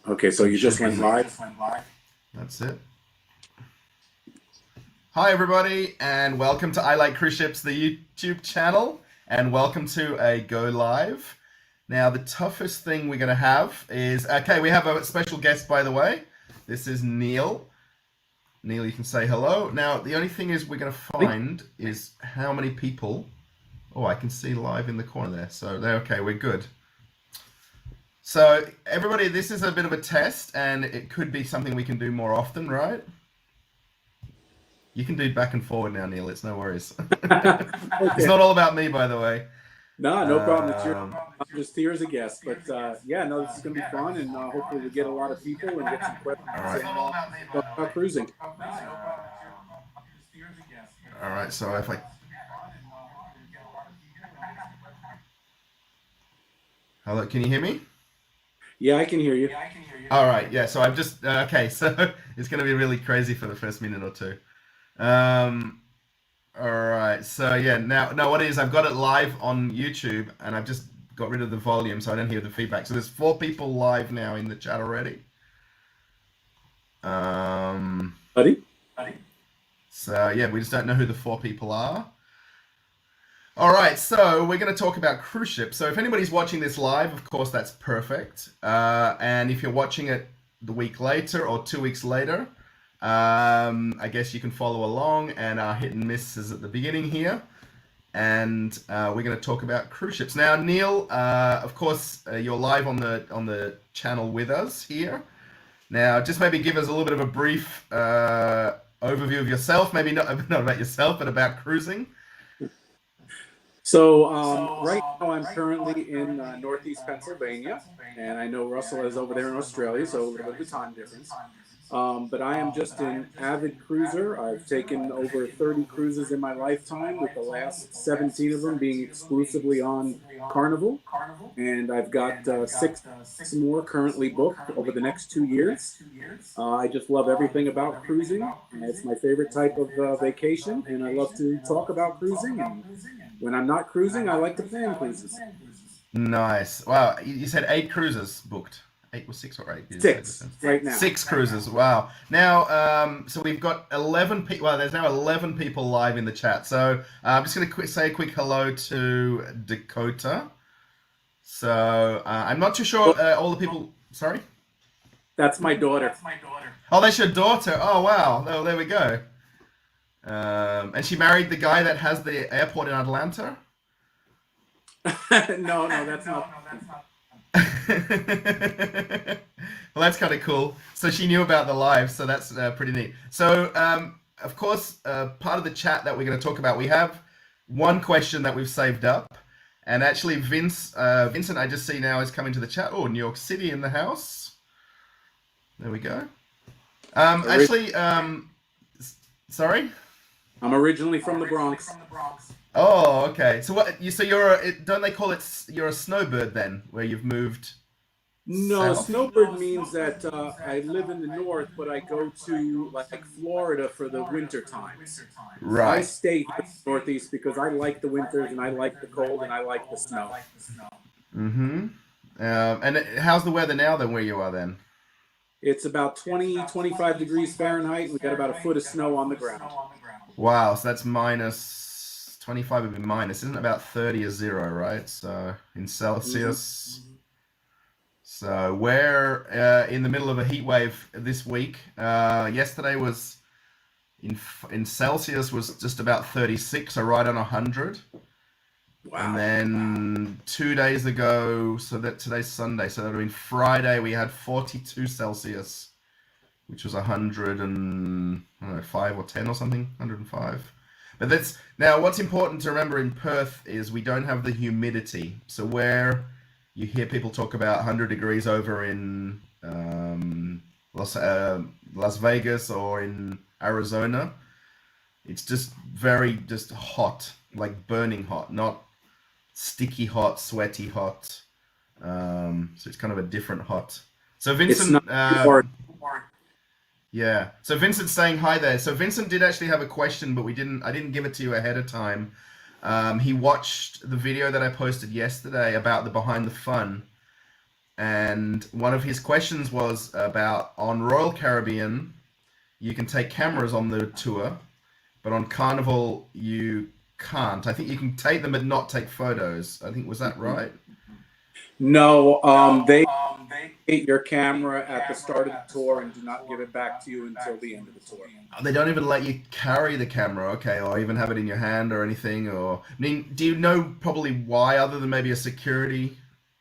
Okay, so you just went live. That's it. Hi, everybody, and welcome to I Like Cruise Ships, the YouTube channel, and welcome to a Go Live. Now, the toughest thing we're going to have is, okay, we have a special guest, by the way. This is Neil. Neil, you can say hello. Now, the only thing is we're going to find is how many people... Oh, I can see live in the corner there. So, okay, we're good. So, everybody, this is a bit of a test, and it could be something we can do more often, right? You can do back and forward now, Neil. It's no worries. Okay. It's not all about me, by the way. No problem. I'm just here as a guest, but yeah, no, this is going to be fun, and hopefully we get a lot of people and get some questions All right. and talk about cruising. All right. So if I... Hello, can you hear me? Yeah, I can hear you. All right. Yeah. So I'm just... okay. So it's going to be really crazy for the first minute or two. All right. So yeah, now what it is, I've got it live on YouTube, and I've just got rid of the volume so I don't hear the feedback. So there's 4 people live now in the chat already. Buddy? So yeah, we just don't know who the 4 people are. All right, so we're going to talk about cruise ships. So if anybody's watching this live, of course, that's perfect. And if you're watching it the week later or 2 weeks later, I guess you can follow along, and our hit and misses at the beginning here. And we're going to talk about cruise ships. Now, Neil, of course, you're live on the channel with us here. Now, just maybe give us a little bit of a brief overview of yourself. Maybe not about yourself, but about cruising. So right now I'm currently in Northeast Pennsylvania, and I know Russell is over there in Australia, so a little bit of time difference. But I am just an avid cruiser. I've taken over 30 cruises in my lifetime, with the last 17 of them being exclusively on Carnival. And I've got 6 more currently booked over the next 2 years. I just love everything about cruising. It's my favorite type of vacation, and I love to talk about cruising. And when I'm not cruising, I like to plan cruises. Nice. Wow, you said 8 cruises booked. 8 or 6 or 8? 6 right now. 6 cruises. Wow. Now, so we've got 11 people. Well, there's now 11 people live in the chat. So I'm just going to say a quick hello to Dakota. So I'm not too sure all the people. Sorry. That's my daughter. Oh, that's your daughter. Oh, wow. Oh, there we go. And she married the guy that has the airport in Atlanta? No, that's not. Well, that's kind of cool. So she knew about the live, so that's pretty neat. So, of course, part of the chat that we're going to talk about, we have one question that we've saved up. And actually, Vincent, I just see now, is coming to the chat. Oh, New York City in the house. There we go. Sorry? I'm originally from the Bronx. Oh, okay. So don't they call it, you're a snowbird then, where you've moved? No, south? snowbird means that I live in the north, but I go to like Florida for the winter times. I Right. stay here in the Northeast because I like the winters, and I like the cold, and I like the snow. Mm-hmm. And how's the weather now then where you are then? It's about 25 degrees Fahrenheit, and we got about a foot of snow on the ground. Wow, so that's minus 25 would be minus. Isn't it about 30 is 0, right? So in Celsius. So we're in the middle of a heat wave this week. Yesterday was in Celsius was just about 36, so right on 100. Wow. And then 2 days ago, so that today's Sunday, so that would have been Friday, we had 42 Celsius, which was 105 or 10 or something, 105. But that's now what's important to remember in Perth is we don't have the humidity. So where you hear people talk about 100 degrees over in Las Vegas or in Arizona, it's just just hot, like burning hot, not sticky hot, sweaty hot. So it's kind of a different hot. So Vincent, yeah. So Vincent's saying hi there. So Vincent did actually have a question, but I didn't give it to you ahead of time. He watched the video that I posted yesterday about the Behind the Fun, and one of his questions was about on Royal Caribbean, you can take cameras on the tour, but on Carnival you can't. I think you can take them but not take photos. I think was that right? No, they take your camera at the start of the tour and do not give it back to you until the end of the tour. They don't even let you carry the camera, okay, or even have it in your hand or anything. Or I mean, do you know probably why, other than maybe a security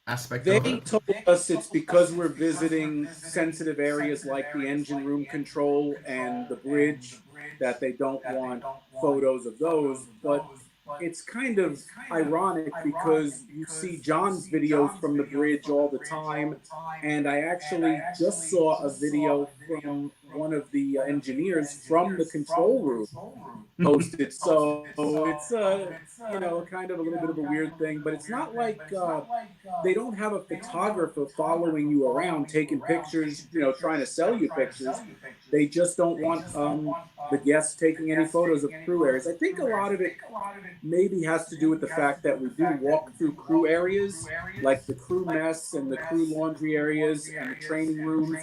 aspect of They it? told us it's because we're visiting sensitive areas like the engine room control and the bridge that they don't want photos of those. But it's kind of ironic because you see John's videos from the bridge all the time. And I actually just saw a video from one of the engineers from the control room posted. So it's kind of a little bit of a weird thing, but it's not like they don't have a photographer following you around taking pictures, trying to sell you pictures. They just don't want the guests taking any photos of crew areas. I think a lot of it maybe has to do with the fact that we do walk through crew areas, like the crew mess and the crew laundry areas and the training rooms.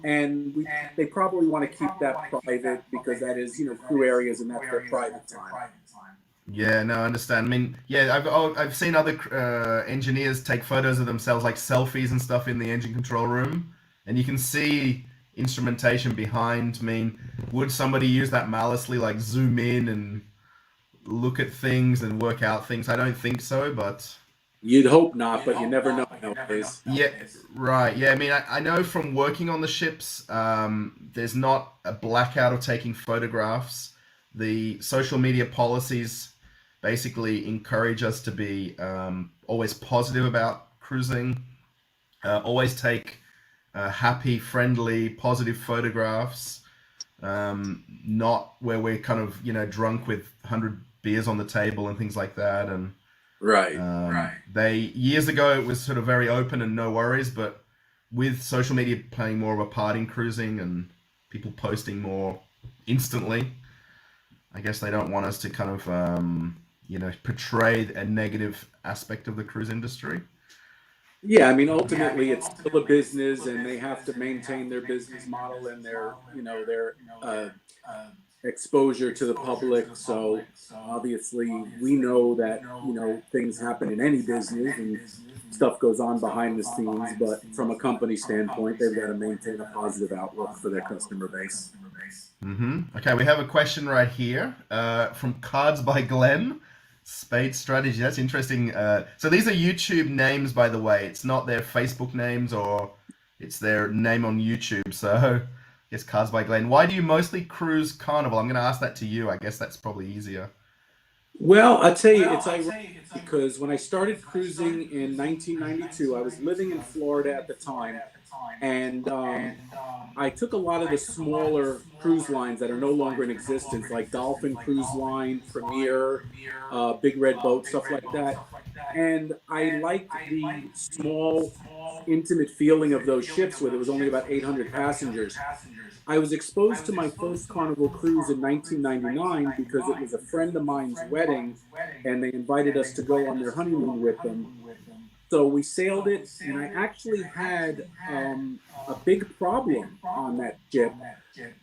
And they probably want to keep that private because that is, crew areas and that's their private time. Yeah, no, I understand. I mean, yeah, I've seen other engineers take photos of themselves, like selfies and stuff, in the engine control room, and you can see instrumentation behind. I mean, would somebody use that maliciously, like zoom in and look at things and work out things? I don't think so, but You'd hope not, but you never know nowadays. yeah, right. Yeah, I mean, I know from working on the ships, there's not a blackout of taking photographs. The social media policies basically encourage us to be always positive about cruising, always take happy, friendly, positive photographs, not where we're kind of, drunk with 100 beers on the table and things like that. And Right. they years ago it was sort of very open and no worries, but with social media playing more of a part in cruising and people posting more instantly, I guess they don't want us to kind of portray a negative aspect of the cruise industry. Yeah, I mean, ultimately, it's still a business, and they have to maintain their business model and their exposure to the public. So obviously, we know that things happen in any business and stuff goes on behind the scenes. But from a company standpoint, they've got to maintain a positive outlook for their customer base. Okay, we have a question right here from Cards by Glenn. Spade Strategy. That's interesting. So these are YouTube names, by the way. It's not their Facebook names, or it's their name on YouTube. So, yes, Cards by Glenn. Why do you mostly cruise Carnival? I'm going to ask that to you. I guess that's probably easier. Well, I tell you, it's ironic because when I started cruising in 1992, I was living in Florida at the time, and I took a lot of the smaller cruise lines that are no longer in existence, like Dolphin Cruise Line, Premier, Big Red Boat, stuff like that. And I liked the small, intimate feeling of those ships where there was only about 800 passengers. I was exposed to my first Carnival cruise in 1999 because it was a friend of mine's wedding, and they invited us to go on their honeymoon with them. So we sailed it, and I actually had a big problem on that ship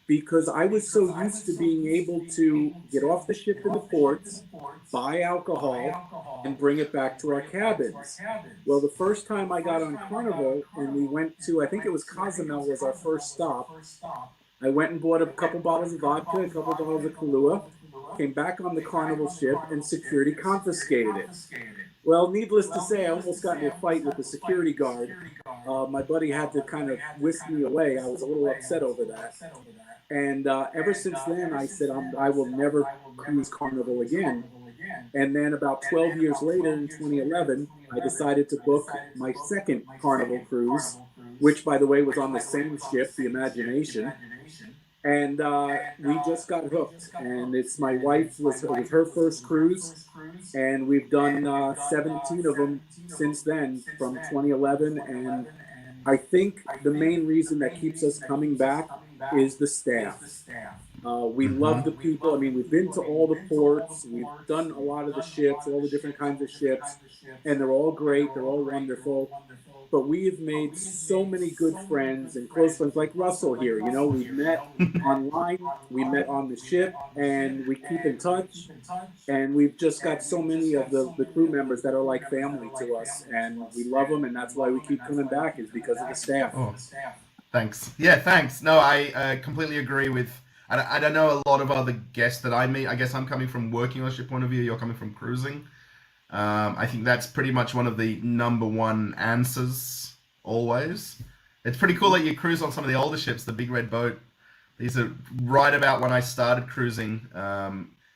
because I was so used to being able to get off the ship in the ports, buy alcohol, and bring it back to our cabins. Well, the first time I got on Carnival and we went to, I think it was Cozumel was our first stop, I went and bought a couple bottles of vodka, a couple bottles of Kahlua, came back on the Carnival ship, and security confiscated it. Well, needless to say, I almost got into a fight with the security guard. My buddy had to kind of whisk me away. I was a little upset over that. And ever since then, I said I will never cruise Carnival again. And then about 12 years later, in 2011, I decided to book my second Carnival cruise, which, by the way, was on the same ship, the Imagination. And we just got hooked. And it's my wife it was her first cruise, and we've done 17 of them since then, from 2011. And I think the main reason that keeps us coming back is the staff. We love the people. I mean, we've been to all the ports. We've done a lot of the ships, all the different kinds of ships, and they're all great. They're all wonderful. but we have made so many good friends and close friends, like Russell here. You know, we've met online, we met on the ship, and we keep in touch. And we've just got so many of the crew members that are like family to us, and we love them, and that's why we keep coming back, is because of the staff. Oh, thanks. Yeah, thanks. No, I completely agree with. I don't know a lot of other guests that I meet. I guess I'm coming from working on a ship point of view. You're coming from cruising. I think that's pretty much one of the number one answers always. It's pretty cool that you cruise on some of the older ships, the Big Red Boat. These are right about when I started cruising. I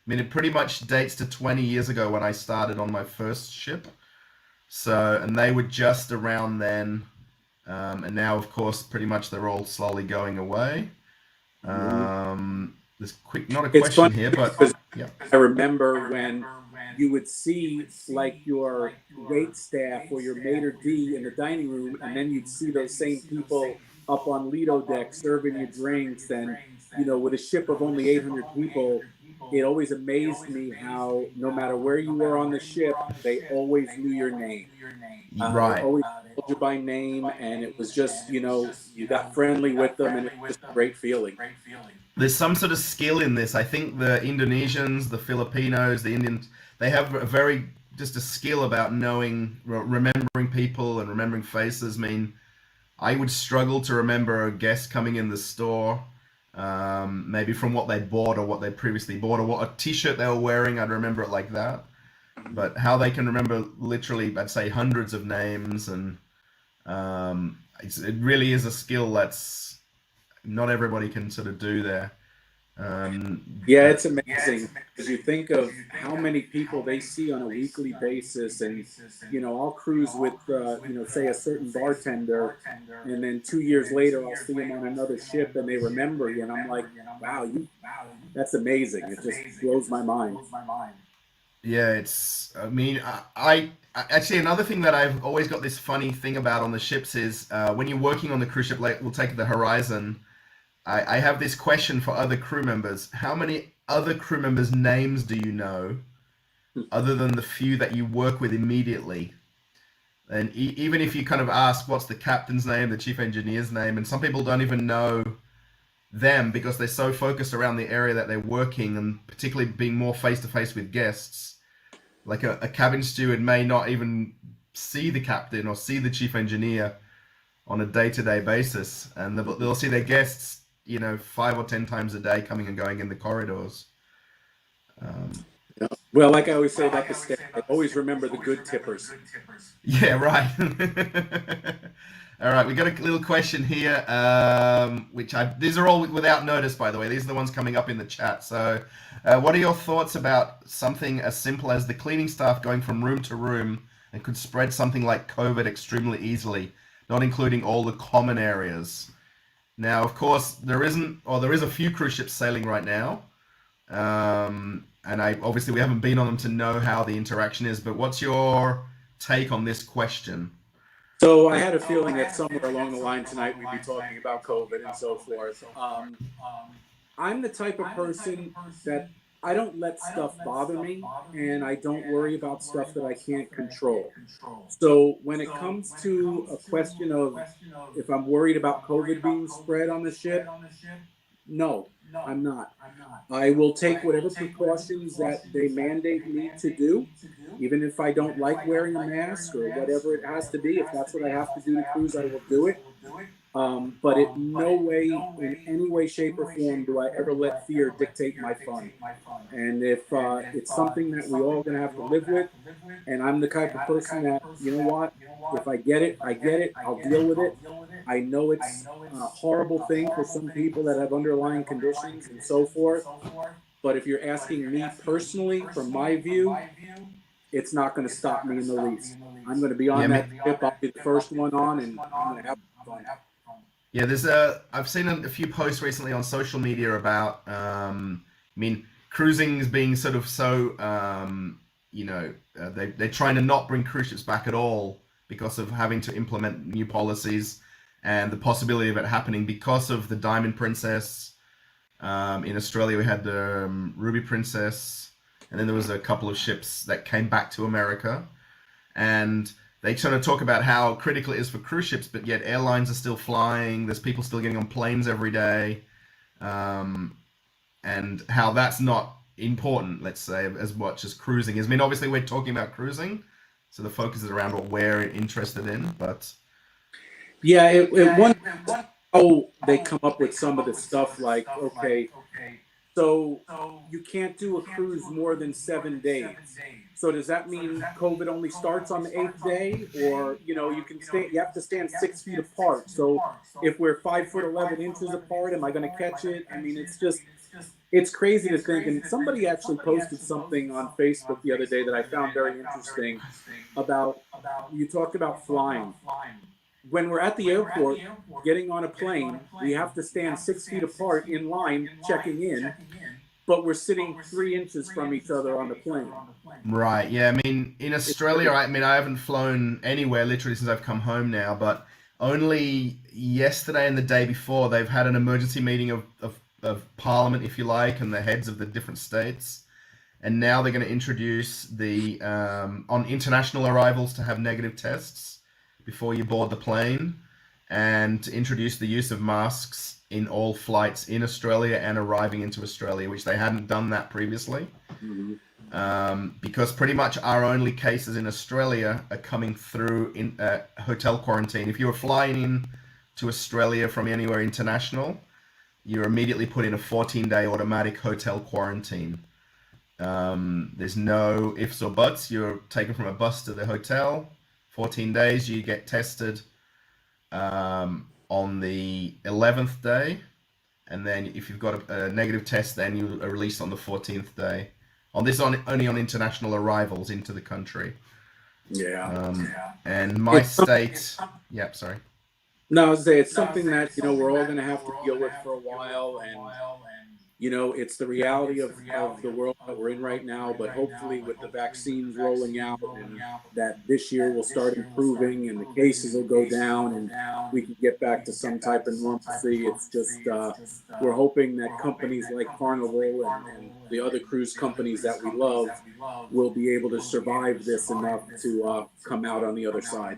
mean, it pretty much dates to 20 years ago when I started on my first ship. So, and they were just around then. And now, of course, pretty much they're all slowly going away. There's not a It's question funny here, but because yeah. I remember when you would see like your wait staff or your maitre d' in the dining room, and then you'd see those same people up on Lido deck serving you drinks. And you know, with a ship of only 800 people, it always amazed me how no matter where you were on the ship, they always knew your name. They Right. always called you by name, and it was just, you know, you got friendly with them, and it was just a great feeling. There's some sort of skill in this. I think the Indonesians, the Filipinos, the Indians, they have a very just a skill about knowing, remembering people and remembering faces. I mean, I would struggle to remember a guest coming in the store, maybe from what they bought or what they previously bought or what a T-shirt they were wearing. I'd remember it like that. But how they can remember literally, I'd say, hundreds of names, and it really is a skill that's not everybody can sort of do there. Yeah, Uh, it's amazing because you think of how many people they see on a weekly basis, and you know, I'll cruise with, you know, say a certain bartender, and then 2 years later, I'll see him on another ship, and they remember you, and I'm like, wow, that's amazing. It just blows my mind. yeah, it's. I mean, actually another thing that I've always got this funny thing about on the ships is when you're working on the cruise ship, like we'll take the Horizon. I have this question for other crew members. How many other crew members' names do you know, other than the few that you work with immediately? And even if you kind of ask what's the captain's name, the chief engineer's name, and some people don't even know them because they're so focused around the area that they're working, and particularly being more face to face with guests. Like a cabin steward may not even see the captain or see the chief engineer on a day-to-day basis, and they'll see their guests, you know, 5 or 10 times a day coming and going in the corridors. Um, Yeah. Well, like I always say about the staff, I always remember the good tippers. yeah, right. All right, we got a little question here, which these are all without notice, by the way. These are the ones coming up in the chat. So, what are your thoughts about something as simple as the cleaning staff going from room to room and could spread something like COVID extremely easily, not including all the common areas? Now, of course, there isn't, or there is a few cruise ships sailing right now, and obviously we haven't been on them to know how the interaction is. But what's your take on this question? So I had a feeling that somewhere along the line tonight we'd be talking about COVID and so forth. I'm the type of person that I don't let stuff bother me, and I don't worry about stuff that I can't control. So when it comes to a question of if I'm worried about COVID being spread on the ship, no, I'm not. I will take whatever precautions that they mandate me to do, even if I don't like wearing a mask or whatever it has to be. If that's what I have to do to cruise, I will do it. But in no way, in any way, shape, or form, do I ever let fear dictate my fun. And if it's something that we all going to have to live with, and I'm the type of person that, you know what, if I get it, I get it. I'll deal with it. I know it's a horrible thing for some people that have underlying conditions and so forth. But if you're asking me personally, from my view, it's not going to stop me in the least. I'm going to be Yeah, on that ship. I'll be the first one on, and I'm going to have fun. yeah. I've seen a few posts recently on social media about, I mean, cruising is being sort of so, they're trying to not bring cruise ships back at all because of having to implement new policies and the possibility of it happening because of the Diamond Princess. In Australia, we had the Ruby Princess, and then there was a couple of ships that came back to America. And they sort of talk about how critical it is for cruise ships, but yet airlines are still flying. There's people still getting on planes every day, um, and how that's not important, let's say, as much as cruising is. I mean, obviously, we're talking about cruising, so the focus is around what we're interested in. But Yeah, it one how they come up with some of the stuff like, okay, so you can't do a cruise more than 7 days. So does that mean COVID only starts on the eighth day, or you can stay? You have to stand 6 feet apart. So if we're 5 foot 11 inches apart, am I going to catch it? I mean, it's crazy to think. And somebody actually posted something on Facebook the other day that I found very interesting about you talked about flying. When we're at the airport getting on a plane, we have to stand 6 feet apart in line checking in, but we're sitting 3 inches from each other on the plane. right, yeah, I mean, in It's Australia, crazy. I mean, I haven't flown anywhere literally since I've come home now, but only yesterday and the day before they've had an emergency meeting of Parliament, if you like, and the heads of the different states. And now they're going to introduce the on international arrivals to have negative tests before you board the plane, and to introduce the use of masks in all flights in Australia and arriving into Australia, which they hadn't done that previously. Mhm. Because pretty much our only cases in Australia are coming through in hotel quarantine. If you were flying in to Australia from anywhere international, you're immediately put in a 14-day automatic hotel quarantine. There's no ifs or buts. You're taken from a bus to the hotel. 14 days, you get tested on the 11th day. And then if you've got a negative test, then you are released on the 14th day. On this, only on international arrivals into the country. Yeah. And my It's state, yep, sorry. no, I was gonna say it's something that we're all going to have to deal with for a while, and it's the reality of the world that we're in right now. But hopefully, with the vaccines rolling out, and that this year will start improving, and the cases will go down, and we can get back to some type of normalcy. It's just we're hoping that companies like Carnival and the other cruise companies that we love will be able to survive this enough to come out on the other side.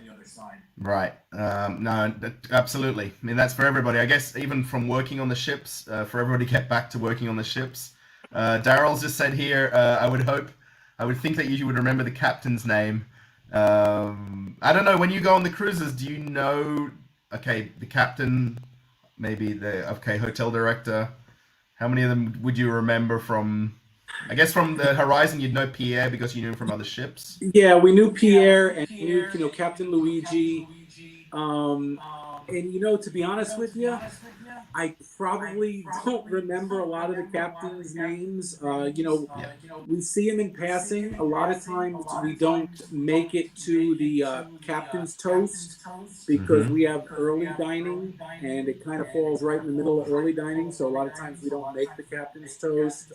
Right. No, absolutely. I mean, that's for everybody. I guess even from working on the ships, for everybody to get back to working on the ships. Daryl's just said here, I would think that you would remember the captain's name. I don't know, when you go on the cruises, do you know, okay, the captain, maybe okay, hotel director, how many of them would you remember from, I guess from the Horizon, you'd know Pierre because you knew him from other ships. Yeah, we knew Pierre and we knew Captain Luigi. Um, and to be honest with you, I probably don't remember a lot of the captains' names. Yeah. We see them in passing. A lot of times we don't make it to the captain's toast because Mm-hmm. we have early dining and it kind of falls right in the middle of early dining. So a lot of times we don't make the captain's toast.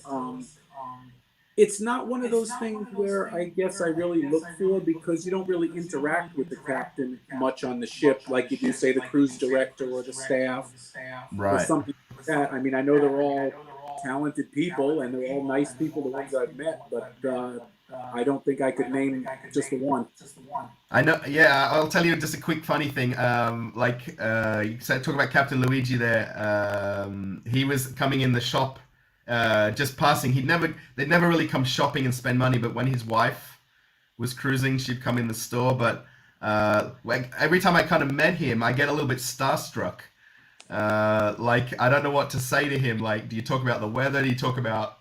It's not one of those things where I guess I really look for because you don't really interact with the captain much on the ship like you do, say, the cruise director or the staff or Right. something like that. I mean, I know they're all talented people and they're all nice people, the ones I've met, but I don't think I could name just the one. I know. Yeah, I'll tell you just a quick funny thing. You said talk about Captain Luigi there. He was coming in the shop, just passing. They'd never really come shopping and spend money. But when his wife was cruising, she'd come in the store. But like every time I kind of met him, I get a little bit starstruck. Like I don't know what to say to him. Like, do you talk about the weather? Do you talk about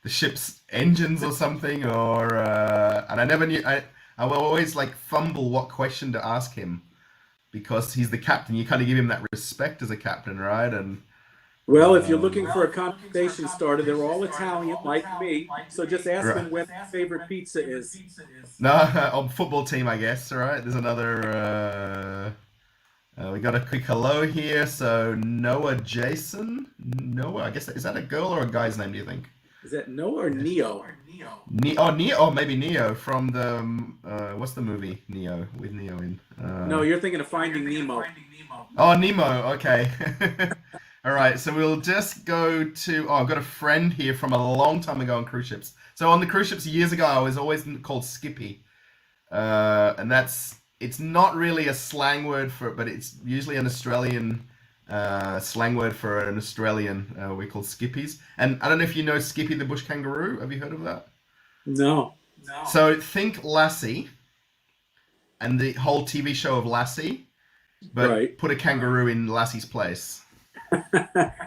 the ship's engines or something? Or and I never knew. I will always like fumble what question to ask him because he's the captain. You kind of give him that respect as a captain, right? And Well, if you're looking for a conversation starter, they're all Italian, like me. So just ask right. them when their favorite pizza is. No, on football team, I guess. All right. There's another. We got a quick hello here. So Noah Jason. Noah. I guess is that a girl or a guy's name? Do you think? Is that Noah or Neo? Neo. Oh, maybe Neo from the what's the movie Neo with Neo in? No, you're thinking of Finding Nemo. Oh, Nemo. Okay. All right. So we'll just go to. Oh, I've got a friend here from a long time ago on cruise ships. So on the cruise ships years ago, I was always called Skippy, and that's it's not really a slang word for, but it's usually an Australian slang word for an Australian. We call skippies. And I don't know if you know Skippy the bush kangaroo. Have you heard of that? No. So think Lassie and the whole TV show of Lassie, but Right. put a kangaroo in Lassie's place.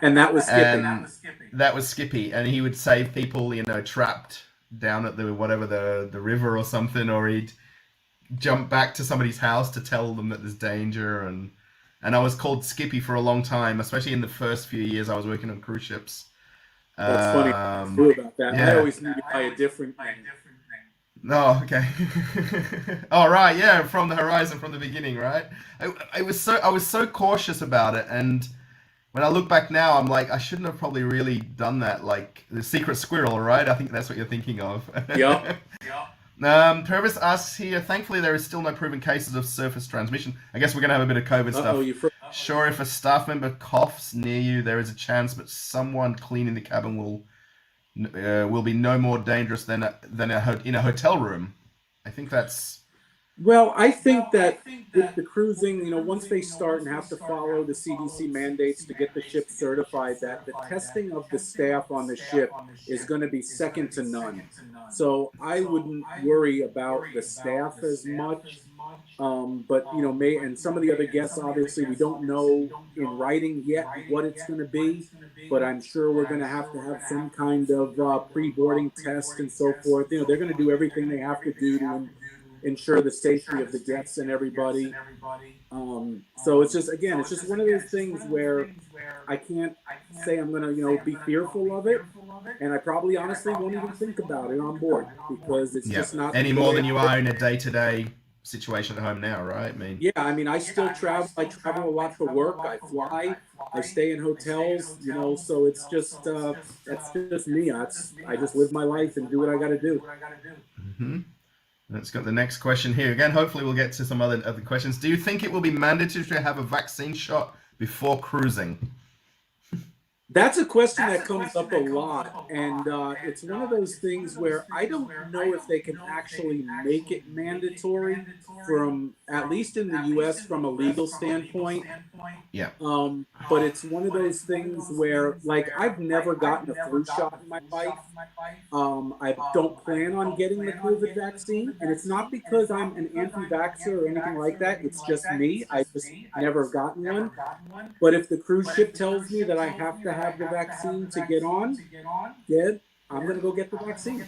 And that was Skippy. And that was Skippy, and he would save people, trapped down at the whatever the river or something, or he'd jump back to somebody's house to tell them that there's danger, and I was called Skippy for a long time, especially in the first few years I was working on cruise ships. That's funny too about that. I Yeah. always knew you by a different name. Oh, okay. All right, yeah, from the horizon, from the beginning, right? I was so cautious about it, and when I look back now, I'm like, I shouldn't have probably really done that. Like the secret squirrel, right? I think that's what you're thinking of. Yep. Purvis asks here, thankfully there is still no proven cases of surface transmission. I guess we're going to have a bit of COVID Uh-oh, stuff. you forgot. Sure, if a staff member coughs near you, there is a chance, but someone cleaning the cabin will be no more dangerous than in a hotel room. I think that's Well, I think that with the cruising, once they start and have to follow the CDC mandates to get the ship certified, that the testing of the staff on the ship is going to be second to none. So I wouldn't worry about the staff as much. But and some of the other guests, obviously, we don't know in writing yet what it's going to be. But I'm sure we're going to have some kind of pre-boarding test and so forth. They're going to do everything they have to do to ensure the safety of the guests and everybody. So it's just one of those things where I can't say I'm going to, be fearful of it. And I probably honestly won't even think about it on board because it's just not any more than you are in a day-to-day situation at home now, right? I mean, I still travel. I travel a lot for work. I fly. I stay in hotels. So it's just that's just me. I just live my life and do what I got to do. Mm-hmm. Let's go to the next question here. Again, hopefully we'll get to some other questions. Do you think it will be mandatory to have a vaccine shot before cruising? That's a question that comes up a lot, and it's one of those things where I don't know if they can actually make it mandatory from, at least in the U.S., from a legal standpoint. Yeah. But it's one of those things where, like, I've never gotten a flu shot in my life. I don't plan on getting the COVID vaccine, and it's not because I'm an anti-vaxxer or anything like that. It's just me. I just never gotten one. But if the cruise ship tells me that I have to have the vaccine to get on, good. I'm going to go get the vaccine.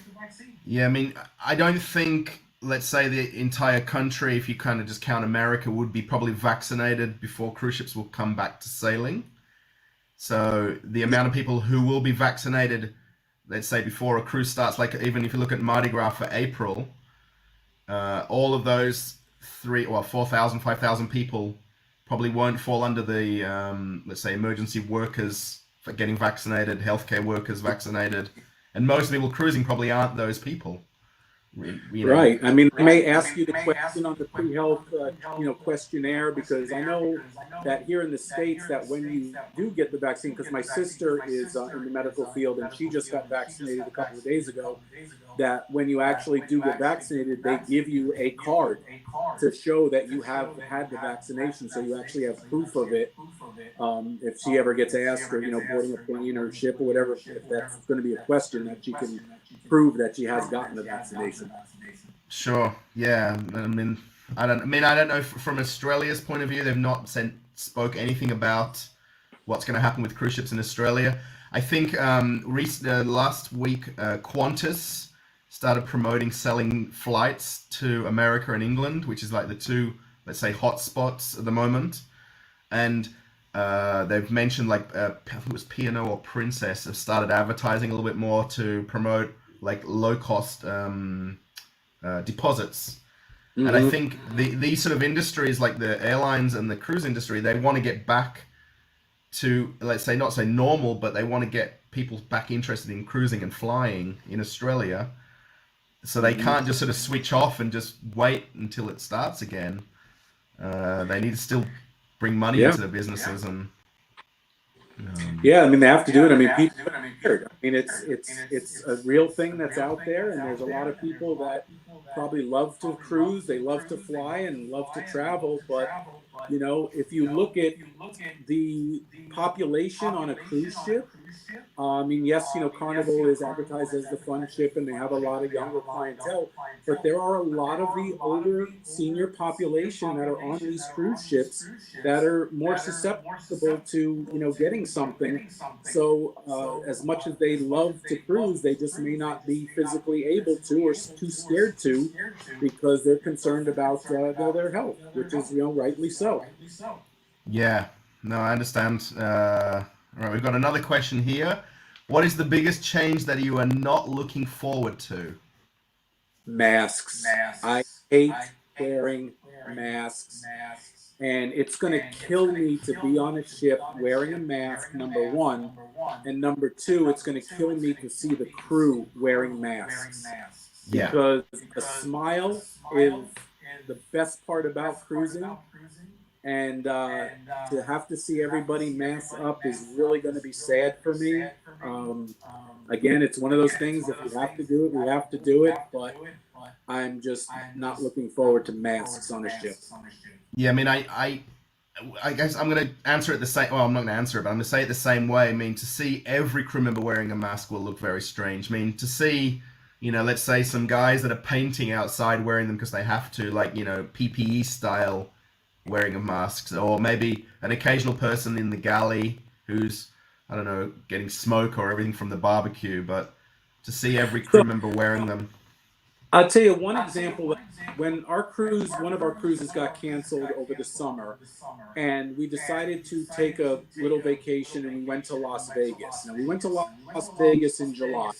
Yeah, I mean, I don't think, let's say, the entire country, if you kind of just count America, would be probably vaccinated before cruise ships will come back to sailing. So the amount of people who will be vaccinated, let's say, before a cruise starts, like even if you look at Mardi Gras for April, all of those 4,000, 5,000 people probably won't fall under the, let's say, emergency workers for getting vaccinated, healthcare workers vaccinated, and most people cruising probably aren't those people. Right. I mean, I may ask you the question on the pre-health, questionnaire, because I know that here in the States that when you do get the vaccine, because my sister is in the medical field and she just got vaccinated a couple of days ago, that when you actually do get vaccinated, they give you a card to show that you have had the vaccination. So you actually have proof of it. If she ever gets asked or, boarding a plane or ship or whatever, if that's going to be a question, that she can prove that she has gotten the vaccination. Sure. Yeah. I don't know from Australia's point of view, they've not spoke anything about what's going to happen with cruise ships in Australia. I think last week Qantas started selling flights to America and England, which is like the two, let's say, hot spots at the moment. And they've mentioned I think it was P&O or Princess have started advertising a little bit more to promote like low cost deposits. Mm-hmm. And I think these sort of industries like the airlines and the cruise industry, they want to get back to, let's say, not say normal, but they want to get people back interested in cruising and flying in Australia. So they can't just sort of switch off and just wait until it starts again. They need to still bring money into the businesses and. I mean, they have to do it. I mean, scared. I mean, it's a real thing that's out there, and there's a lot of people that probably love to cruise, they love to fly, and love to travel. But if you look at the population on a cruise ship, I mean, yes, Carnival is advertised as the fun ship, and they have a lot of younger clientele, but there are a lot of the older senior population that are on these cruise ships that are more susceptible to, getting something. So, as much as they love to cruise, they just may not be physically able to, or too scared to, because they're concerned about their health, which is, rightly so. Yeah, no, I understand. All right, we've got another question here. What is the biggest change that you are not looking forward to? Masks. I hate wearing masks. And it's going to kill me to be on a ship wearing a mask, number one. And number two, it's going to kill me to see the crew wearing masks, Yeah. because a smile is the best part about cruising. And to have to see everybody mask up is really going to be sad for me. Um, Again, it's one of those things. If we have to do it, we have to do it. But I'm just not looking forward to masks on a ship. Yeah, I mean, I guess I'm going to answer it the same. Well, I'm not going to answer it, but I'm going to say it the same way. I mean, to see every crew member wearing a mask will look very strange. I mean, to see, let's say some guys that are painting outside wearing them because they have to, like, PPE style wearing a mask, or maybe an occasional person in the galley who's, I don't know, getting smoke or everything from the barbecue, but to see every crew So member wearing them. I'll tell you one example. When one of our cruises got canceled over the summer, and we decided to take a little vacation, and we went to Las Vegas. Now, we went to Las Vegas in July.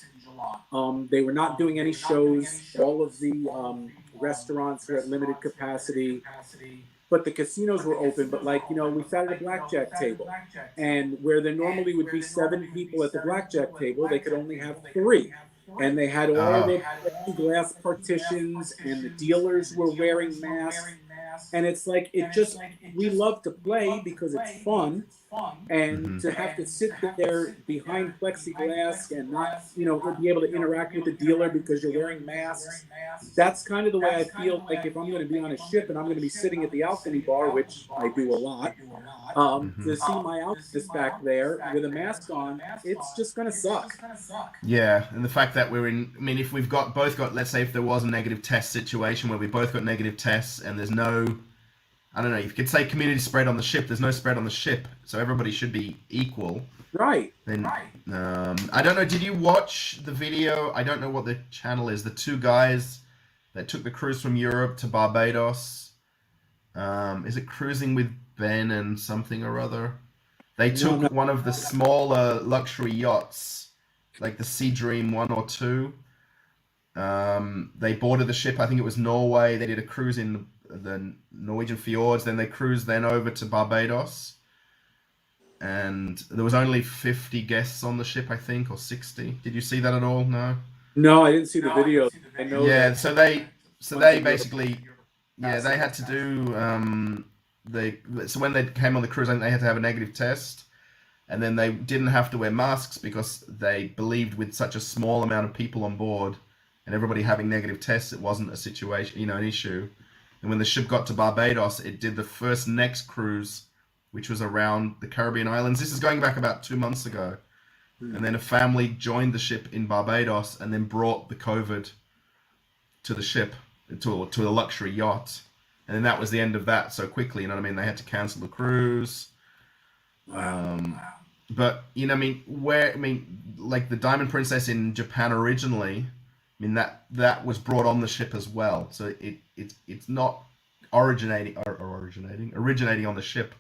They were not doing any shows. All of the restaurants were at limited capacity, but the casinos were open. But, like, we sat at a blackjack table, and where there normally would be seven people at the blackjack table, they could only have three. And they had all Oh. the glass partitions, and the dealers were wearing masks. And it's like, we love to play because it's fun, and Hmm. to have to sit there behind plexiglass and not, be able to interact with the dealer because you're wearing masks. That's kind of the way I feel like if I'm going to be on a ship and I'm going to be sitting at the alchemy bar, which I do a lot, to see my outfit back there with a mask on, it's just going to suck. Yeah, and the fact that I mean, if we've both got, let's say if there was a negative test situation where we both got negative tests and there's no, I don't know, you could say community spread on the ship, there's no spread on the ship, so everybody should be equal. Right. Then, I don't know, did you watch the video? I don't know what the channel is. The two guys that took the cruise from Europe to Barbados. Is it Cruising with Ben and something or other? They No, I'm took not. one of the smaller luxury yachts, like the Sea Dream 1 or 2. They boarded the ship, I think it was Norway. They did a cruise in the Norwegian fjords. Then they cruised over to Barbados. And there was only 50 guests on the ship, I think, or 60. Did you see that at all? No? No, I didn't see the video. I know Yeah, that so a bunch they of Europe basically, yeah, passing. they had to do, so when they came on the cruise, I think they had to have a negative test. And then they didn't have to wear masks because they believed with such a small amount of people on board and everybody having negative tests, it wasn't a situation, an issue. And when the ship got to Barbados, it did the first next cruise, which was around the Caribbean islands. This is going back about 2 months ago. Hmm. And then a family joined the ship in Barbados and then brought the COVID to the ship, to a luxury yacht. And then that was the end of that so quickly, you know what I mean? They had to cancel the cruise. Wow. But I mean, like the Diamond Princess in Japan originally, I mean that was brought on the ship as well. So it's not originating on the ship.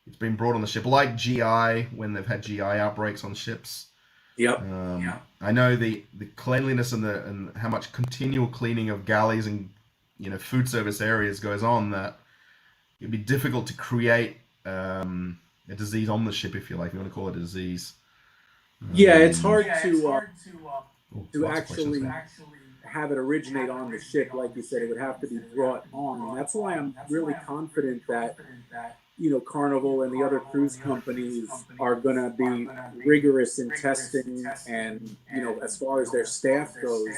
It's been brought on the ship, like GI when they've had GI outbreaks on ships. Yep. I know the cleanliness and how much continual cleaning of galleys and food service areas goes on, that it'd be difficult to create a disease on the ship, if you like. If you want to call it a disease. Yeah, it's hard to Lots of questions actually there. have it originate on the ship. Like you said, it would have to be brought on. And that's why I'm really confident that, Carnival and the other cruise companies are going to be rigorous in testing and, as far as their staff goes.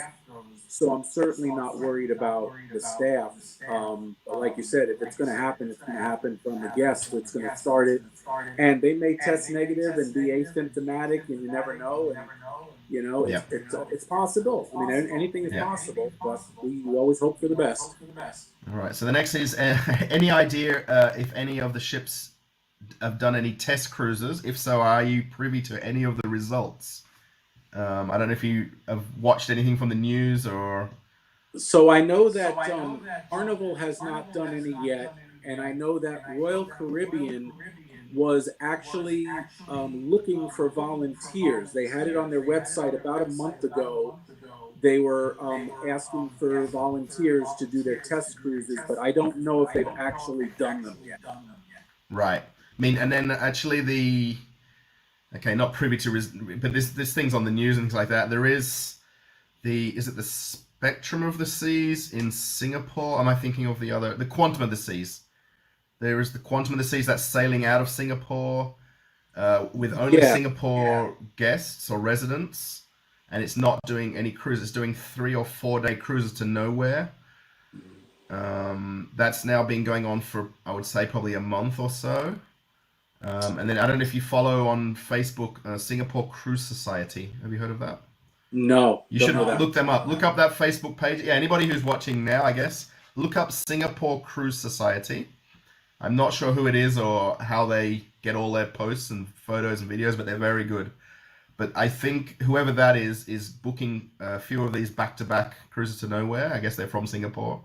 So I'm certainly not worried about the staff. But like you said, if it's going to happen, it's going to happen from the guests that's going to start it. And they may test negative and be asymptomatic, and you never know. And Yeah. it's possible. I mean, anything is Yeah. possible, but we always hope for the best. All right. So the next is any idea if any of the ships have done any test cruises? If so, are you privy to any of the results? I don't know if you have watched anything from the news or. So I know that Carnival has not done any yet, and I know that Royal Caribbean was actually looking for volunteers. They had it on their website about a month ago. They were asking for volunteers to do their test cruises, but I don't know if they've actually done them yet. Right. I mean, and then actually okay, not privy to, but this thing's on the news and things like that. There is is it the Spectrum of the Seas in Singapore? Am I thinking of the Quantum of the Seas? There is the Quantum of the Seas that's sailing out of Singapore with only Yeah. Singapore guests or residents, and it's not doing any cruises. It's doing 3 or 4 day cruises to nowhere. That's now been going on for, I would say, probably a month or so. And then I don't know if you follow on Facebook Singapore Cruise Society. Have you heard of that? No, You don't should know that. look them up. Look up that Facebook page. Yeah, anybody who's watching now, I guess, look up Singapore Cruise Society. I'm not sure who it is or how they get all their posts and photos and videos, but they're very good. But I think whoever that is booking a few of these back-to-back cruises to nowhere. I guess they're from Singapore.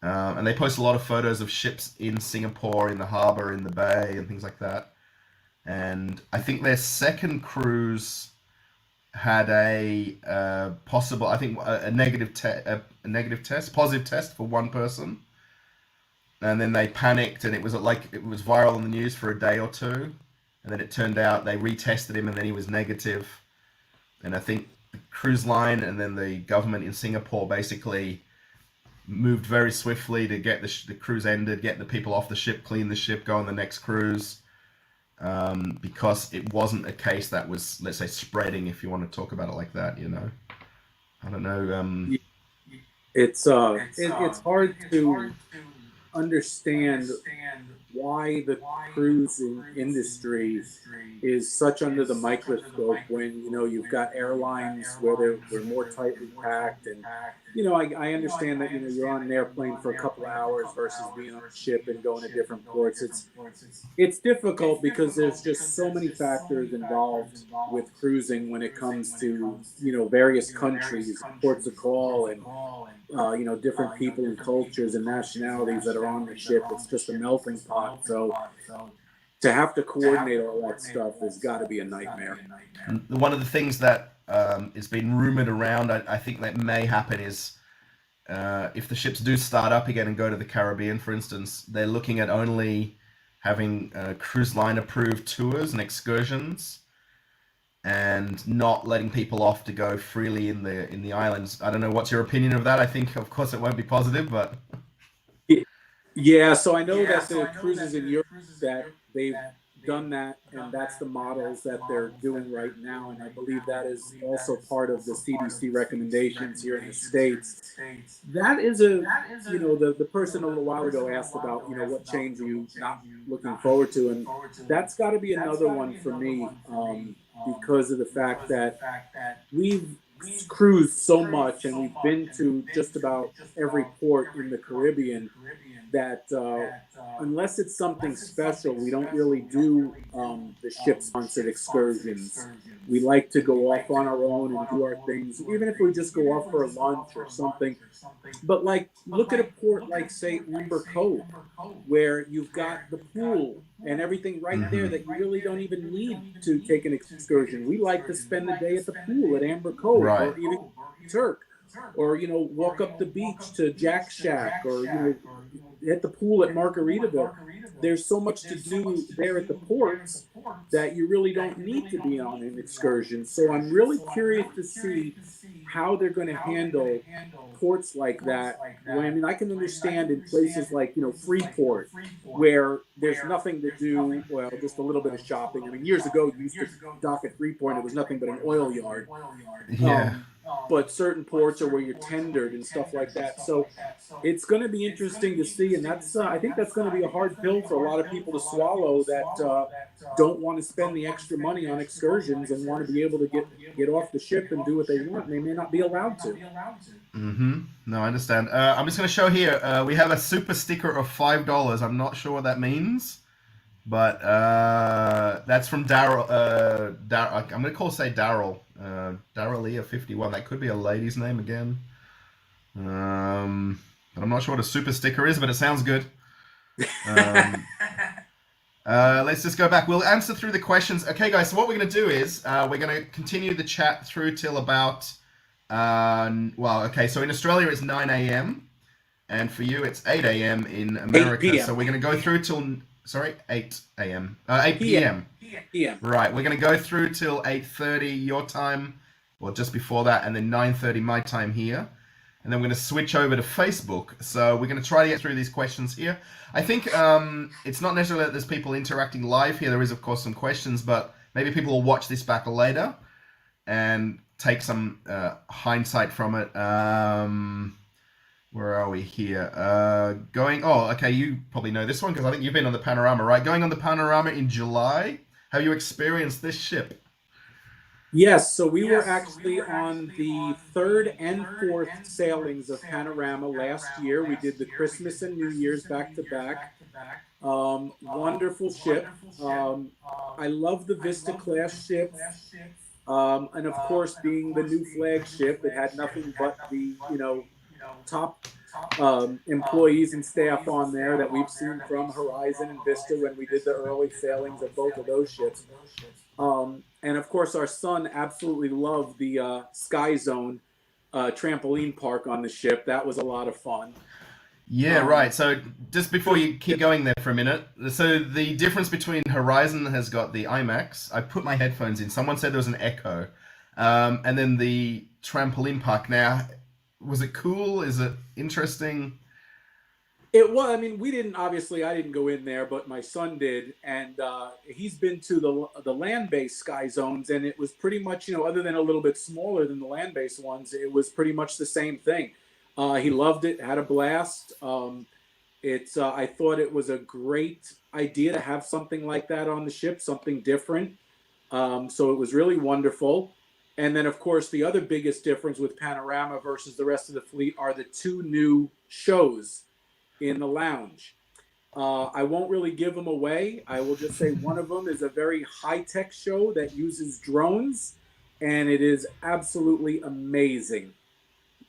And they post a lot of photos of ships in Singapore, in the harbor, in the bay, and things like that. And I think their second cruise had a possible, I think, a negative test, positive test for one person. And then they panicked, and it was viral on the news for a day or two. And then it turned out they retested him, and then he was negative. And I think the cruise line and then the government in Singapore basically moved very swiftly to get the cruise ended, get the people off the ship, clean the ship, go on the next cruise, because it wasn't a case that was, let's say, spreading, if you want to talk about it like that, I don't know. It's hard to understand why the cruising industry is such under the microscope when you've got airlines where they're more tightly packed. And I understand that you're on an airplane for a couple of hours versus being on a ship and going to different ports. It's difficult because there's just so many factors involved with cruising when it comes to various countries, ports of call, and different people and cultures and nationalities that are on the ship. It's just a melting pot. So to have to coordinate all that stuff has got to be a nightmare. One of the things that has been rumored around, I think that may happen is if the ships do start up again and go to the Caribbean, for instance, they're looking at only having cruise line approved tours and excursions, and not letting people off to go freely in the islands. I don't know, what's your opinion of that? I think, of course, it won't be positive, but Yeah, so I know that the cruises in Europe, that they've done that, and that's the models that they're doing right now. And I believe that is also part of the CDC recommendations here in the States. That is the person a little while ago asked about, what change are you not looking forward to? And that's got to be another one for me, because of the fact that we've cruised so much and we've been to just about every port in the Caribbean that unless it's something special, we don't really do the ship-sponsored excursions. We like to go off on our own and do our things, even if we just go off for a lunch or something. But look at a port like, say, Amber Cove, where you've got the pool and everything right there that you really don't even need to take an excursion. We like to spend the day at the pool at Amber Cove, right. or even Turk, or walk up the beach to Jack Shack, or hit the pool at Margaritaville. There's so much to do there at the ports that you really don't need to be on an excursion. So I'm really curious to see how they're going to handle ports like that. When I mean, I can understand in places like Freeport, where there's nothing to do. Well, just a little bit of shopping. I mean, years ago you used to dock at Freeport, and it was nothing but an oil yard. Yeah. But certain ports are where you're tendered and stuff like that. So it's going to be interesting to see, and that's I think that's going to be a hard pill for a lot of people to swallow that don't want to spend the extra money on excursions and want to be able to get off the ship and do what they want. And they may not be allowed to. Mm-hmm. No, I understand. I'm just going to show here. We have a super sticker of $5. I'm not sure what that means, but that's from Daryl. I'm going to say Daryl. Daryl 51. That could be a lady's name again. But I'm not sure what a super sticker is, but it sounds good. Let's just go back. We'll answer through the questions. Okay, guys, so what we're going to do is we're going to continue the chat through till about, so in Australia it's 9 a.m. and for you it's 8 a.m. in America. 8 p.m. So we're going to go through till, 8 a.m. 8 p.m. p.m. Right, we're going to go through till 8:30 your time, or just before that, and then 9:30 my time here. And then we're going to switch over to Facebook. So we're going to try to get through these questions here. I think it's not necessarily that there's people interacting live here. There is, of course, some questions, but maybe people will watch this back later and take some hindsight from it. Where are we here? You probably know this one because I think you've been on the Panorama, right? Going on the Panorama in July. Have you experienced this ship? Yes, so we were actually on the third and fourth sailings of Panorama last year. We did the Christmas and New Year's back to back. Wonderful ship. I love the Vista class ship. And of course, being the new flagship, it had nothing but the top employees and staff on there that we've seen from Horizon and Vista when we did the early sailings of both of those ships. And of course, our son absolutely loved the Sky Zone trampoline park on the ship. That was a lot of fun. Yeah, right. So just before you keep going there for a minute, so the difference between Horizon has got the IMAX. I put my headphones in. Someone said there was an echo. And then the trampoline park. Now, was it cool? Is it interesting? It was. I mean, I didn't go in there, but my son did, and he's been to the land-based Sky Zones, and it was pretty much, other than a little bit smaller than the land-based ones, it was pretty much the same thing. He loved it, had a blast. I thought it was a great idea to have something like that on the ship, something different. So it was really wonderful. And then, of course, the other biggest difference with Panorama versus the rest of the fleet are the two new shows in the lounge. I won't really give them away. I will just say one of them is a very high-tech show that uses drones, and it is absolutely amazing.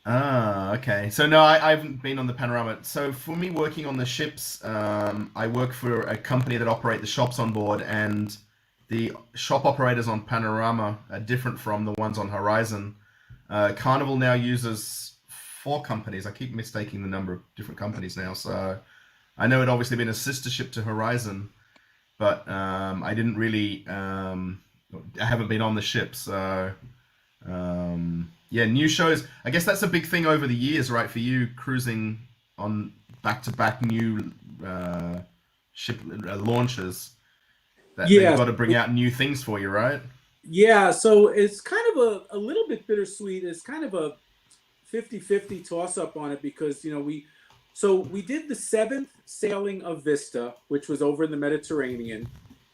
Ah, okay. So no, I haven't been on the Panorama. So for me, working on the ships, I work for a company that operate the shops on board, and the shop operators on Panorama are different from the ones on Horizon. Carnival now uses 4 companies. I keep mistaking the number of different companies now. So I know it obviously been a sister ship to Horizon, but I didn't really. I haven't been on the ship, so new shows. I guess that's a big thing over the years, right? For you cruising on back-to-back new ship launches, that they've got to bring out new things for you, right? Yeah, so it's kind of a little bit bittersweet. It's kind of a 50-50 toss-up on it because, we did the 7th sailing of Vista, which was over in the Mediterranean.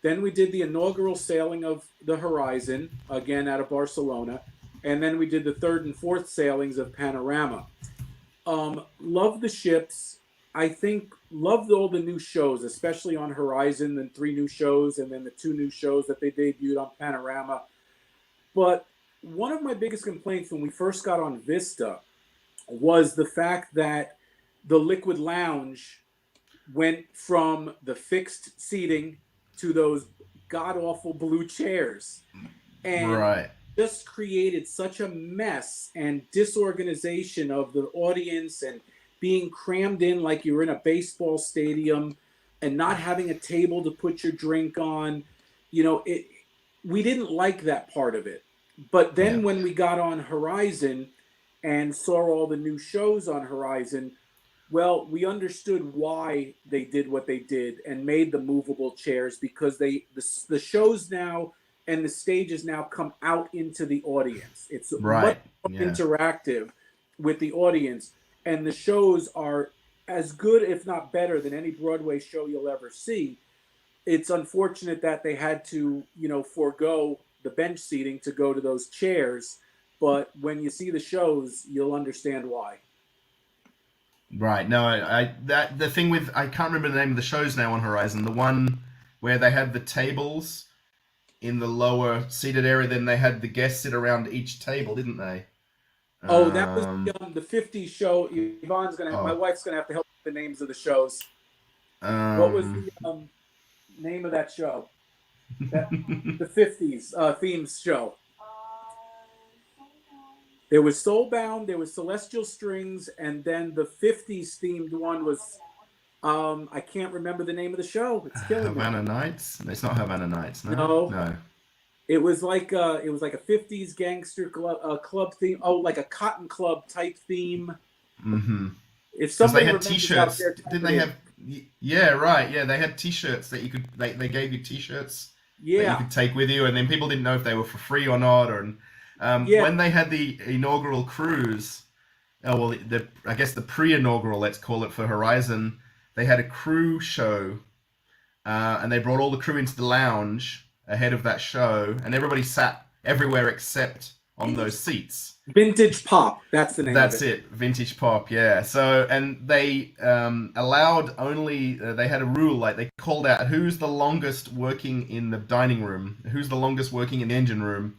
Then we did the inaugural sailing of the Horizon, again out of Barcelona. And then we did the 3rd and 4th sailings of Panorama. Love the ships. I think loved all the new shows, especially on Horizon, the 3 new shows, and then the 2 new shows that they debuted on Panorama. But one of my biggest complaints when we first got on Vista was the fact that the Liquid Lounge went from the fixed seating to those god-awful blue chairs. And just created such a mess and disorganization of the audience and being crammed in like you're in a baseball stadium and not having a table to put your drink on. We didn't like that part of it. But then when we got on Horizon, and saw all the new shows on Horizon, well, we understood why they did what they did and made the movable chairs, because the shows now and the stages now come out into the audience. It's much Right. more Yeah. interactive with the audience, and the shows are as good, if not better, than any Broadway show you'll ever see. It's unfortunate that they had to, forego the bench seating to go to those chairs, but when you see the shows, you'll understand why. Right. No, that the thing with I can't remember the name of the shows now on Horizon. The one where they had the tables in the lower seated area, then they had the guests sit around each table, didn't they? Oh, that was Um. the '50s show. My Oh. wife's gonna have to help with the names of the shows. What was Um. the name of that show? That the '50s themes show. There was Soulbound, there was Celestial Strings, and then the '50s themed one was I can't remember the name of the show. It's killing me. Havana Nights. It's not Havana Nights. No. No, No. it was like a '50s gangster club theme. Oh, like a Cotton Club type theme. Mm-hmm. If Because they somebody had remembers out T-shirts. there, type Didn't it they in. have? Yeah, right. Yeah, they had T-shirts that you could. They gave you T-shirts that you Yeah, could take with you, and then people didn't know if they were for free or not. Or yeah. when they had the inaugural cruise, oh well, I guess the pre-inaugural, let's call it, for Horizon, they had a crew show, and they brought all the crew into the lounge ahead of that show, and everybody sat everywhere except on those seats. Vintage Pop. That's the name of That's it. it, vintage pop, yeah. So, and they allowed only, they had a rule, like they called out who's the longest working in the dining room, who's the longest working in the engine room,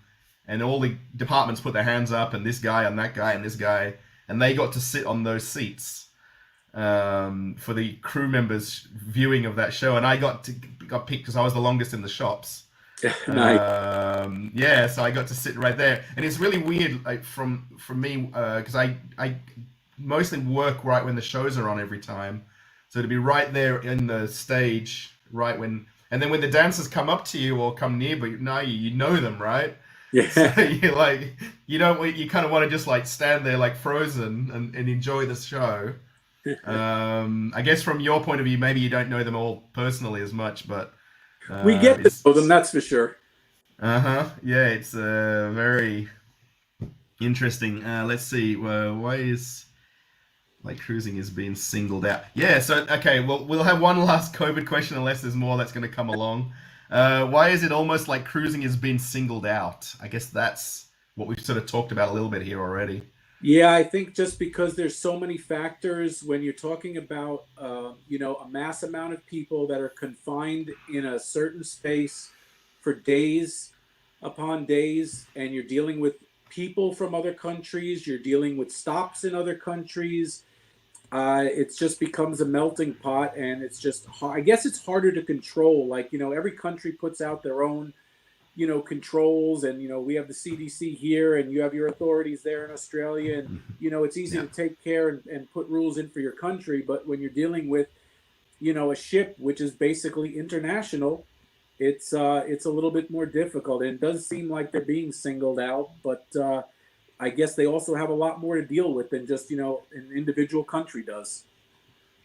and all the departments put their hands up, and this guy, and that guy, and this guy, and they got to sit on those seats for the crew members' viewing of that show, and got picked because I was the longest in the shops. Nice. Yeah, so I got to sit right there, and it's really weird, like from me, because I mostly work right when the shows are on every time, so to be right there in the stage, right when, and then when the dancers come up to you or come near, but now you know them, right? So Yeah. you like you don't you kind of want to just like stand there like frozen and enjoy the show. I guess from your point of view, maybe you don't know them all personally as much, but We get to know them, it's that's for sure. uh-huh. Yeah, it's very interesting. Let's see. Why is like cruising is being singled out? Yeah. So okay, well we'll have one last COVID question, unless there's more that's going to come along. Why is it almost like cruising has been singled out? I guess that's what we've sort of talked about a little bit here already. Yeah, I think just because there's so many factors when you're talking about, a mass amount of people that are confined in a certain space for days upon days, and you're dealing with people from other countries, you're dealing with stops in other countries. It just becomes a melting pot, and it's just, I guess it's harder to control. Like, every country puts out their own controls, and we have the CDC here, and you have your authorities there in Australia, and it's easy Yeah. to take care and put rules in for your country. But when you're dealing with a ship which is basically international, it's a little bit more difficult. And it does seem like they're being singled out, but I guess they also have a lot more to deal with than just an individual country does.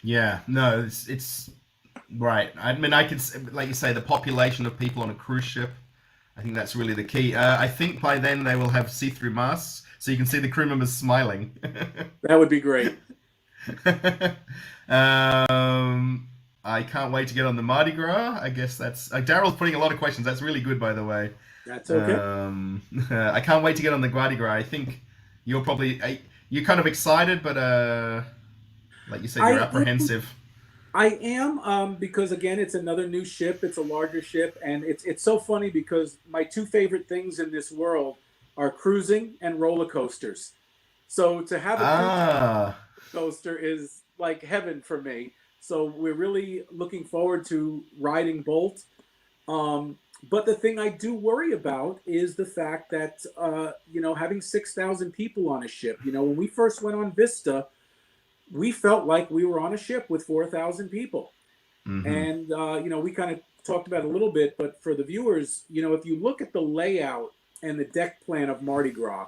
Yeah. No, it's right. I mean, like you say, the population of people on a cruise ship. I think that's really the key. I think by then they will have see-through masks, so you can see the crew members smiling. That would be great. um, I can't wait to get on the Mardi Gras. I guess that's Daryl's putting a lot of questions. That's really good, by the way. That's okay. I can't wait to get on the Mardi Gras. I think you're kind of excited, but like you said, you're I apprehensive. I am, because again, it's another new ship. It's a larger ship, and it's so funny because my two favorite things in this world are cruising and roller coasters. So to have a cruise Ah, coaster is like heaven for me. So we're really looking forward to riding Bolt. But the thing I do worry about is the fact that having 6,000 people on a ship. When we first went on Vista, we felt like we were on a ship with 4,000 people. mm-hmm. And, we kind of talked about it a little bit, but for the viewers, if you look at the layout and the deck plan of Mardi Gras,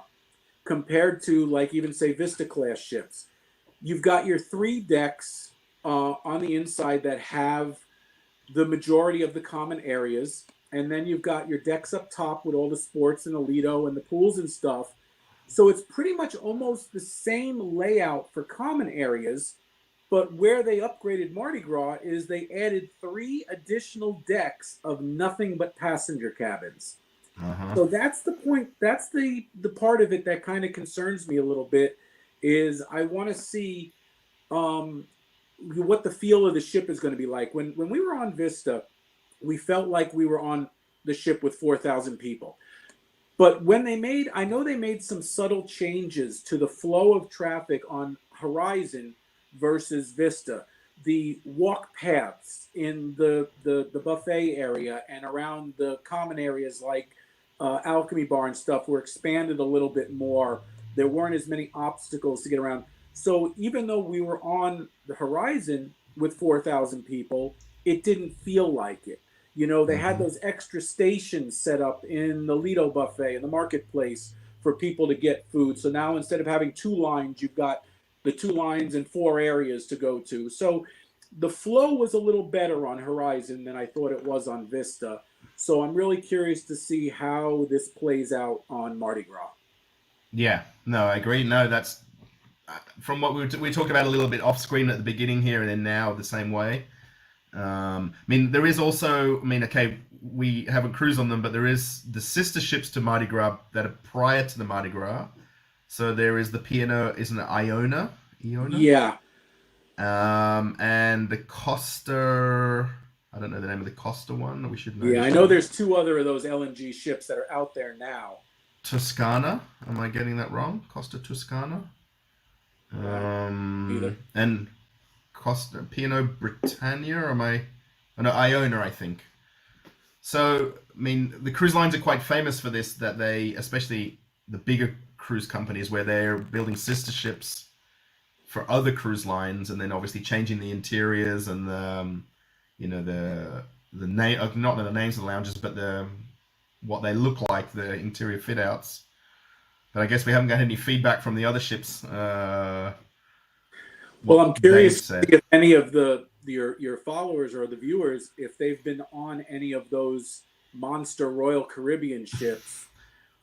compared to like even say Vista class ships. You've got your three decks on the inside that have the majority of the common areas, and then you've got your decks up top with all the sports and the Lido and the pools and stuff. So it's pretty much almost the same layout for common areas, but where they upgraded Mardi Gras is they added three additional decks of nothing but passenger cabins. Uh-huh. So that's the point. That's the part of it that kind of concerns me a little bit. Is I want to see um, what the feel of the ship is going to be like. When we were on Vista, we felt like we were on the ship with 4,000 people. But when they made, I know they made some subtle changes to the flow of traffic on Horizon versus Vista. The walk paths in the buffet area and around the common areas like Alchemy Bar and stuff were expanded a little bit more. There weren't as many obstacles to get around. So even though we were on the Horizon with 4,000 people, it didn't feel like it. You know, they had Mm-hmm. those extra stations set up in the Lido buffet and the marketplace for people to get food. So now instead of having two lines, you've got the two lines and four areas to go to. So the flow was a little better on Horizon than I thought it was on Vista. So I'm really curious to see how this plays out on Mardi Gras. Yeah, no, I agree. No, that's from what we talked about a little bit off screen at the beginning here, and then now the same way. I mean, there is also, I mean, okay, we haven't cruised on them, but there is the sister ships to Mardi Gras that are prior to the Mardi Gras. So there is the P&O, isn't it Iona? Iona? Yeah, And the Costa, I don't know the name of the Costa one. We should know yeah. I this know one. there's two other of those LNG ships that are out there now. Toscana. Am I getting that wrong? Costa Toscana. Either. And Costa P&O Britannia. Or am I? Oh, no, Iona, I think. So, I mean, the cruise lines are quite famous for this. That they, especially the bigger cruise companies, where they're building sister ships for other cruise lines, and then obviously changing the interiors and the, you know, the name, not the names of the lounges, but the what they look like, the interior fit outs. But I guess we haven't got any feedback from the other ships. Well, What I'm they've curious to said. see if any of the your followers or the viewers, if they've been on any of those monster Royal Caribbean ships,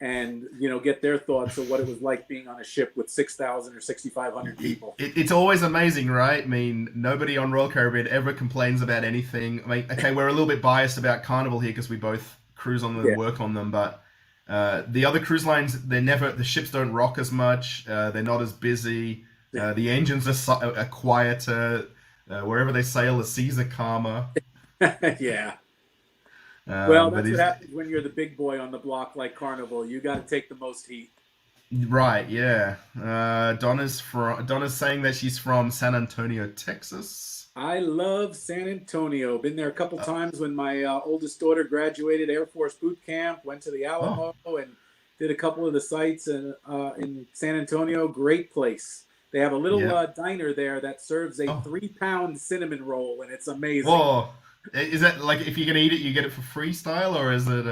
and you know, get their thoughts of what it was like being on a ship with 6,000 or 6,500 people. It's always amazing, right? I mean, nobody on Royal Caribbean ever complains about anything. I mean, okay, we're a little bit biased about Carnival here because we both cruise on them Yeah, and work on them, but the other cruise lines, the ships don't rock as much. They're not as busy. The engines are quieter. Wherever they sail, the seas are calmer. yeah. Well, But that's what is happens when you're the big boy on the block like Carnival. You got to take the most heat. right, yeah. Donna's saying that she's from San Antonio, Texas. I love San Antonio. Been there a couple times when my oldest daughter graduated Air Force boot camp. Went to the Oh, Alamo and did a couple of the sites in San Antonio. Great place. They have a little yeah. diner there that serves a Oh, 3 pound cinnamon roll, and it's amazing. whoa. Is that like if you're gonna eat it, you get it for freestyle, or is it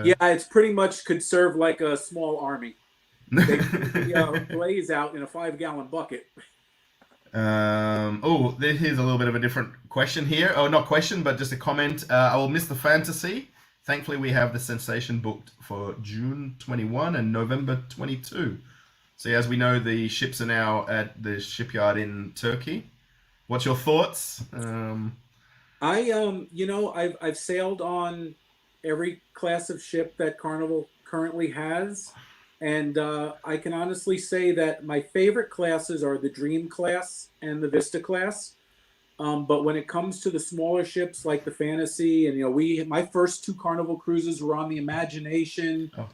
Yeah, it's pretty much could serve like a small army. They put the glaze out in a 5 gallon bucket. Oh, here's a little bit of a different question here. Oh, not question, but just a comment. I will miss the fantasy. Thankfully, we have the sensation booked for June 21 and November 22. So, as we know, the ships are now at the shipyard in Turkey. What's your thoughts? You know, I've sailed on every class of ship that Carnival currently has, and I can honestly say that my favorite classes are the Dream class and the Vista class. But when it comes to the smaller ships like the Fantasy, and you know, my first two Carnival cruises were on the Imagination. Oh,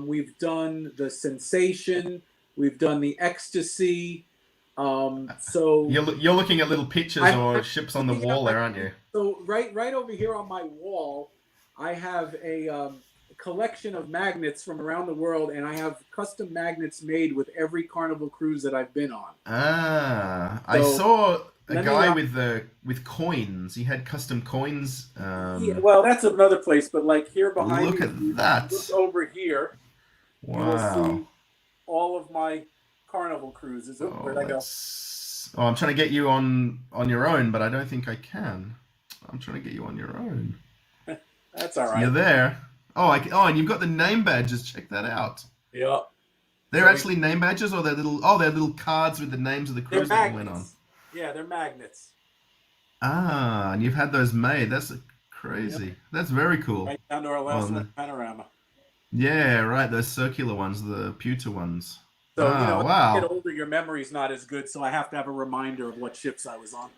We've done the Sensation, we've done the Ecstasy. So you're looking at little pictures or I'm ships on the looking at wall my there, aren't you? so right over here on my wall, I have a collection of magnets from around the world, and I have custom magnets made with every Carnival cruise that I've been on. Ah, I So saw a let me guy with coins. He had custom coins. yeah, well, that's another place, but like here behind me, Look if at you look that! over here, you will Wow. see. all of my Carnival cruises. Oh, Oh, where'd I go? let's. Oh, I'm trying to get you on your own, but I don't think I can. I'm trying to get you on your own. That's all You're right. there. Oh, oh, and you've got the name badges. Check that out. Yeah. They're So we actually name badges, or they're little. Oh, they're little cards with the names of the they're cruise that you went on. magnets. Yeah, they're magnets. Ah, and you've had those made. That's Yep. crazy. That's very cool. Right down to our Oh, last one, panorama. yeah, right. Those circular ones, the pewter ones. So, Ah, as you get wow. older, your memory's not as good, so I have to have a reminder of what ships I was on.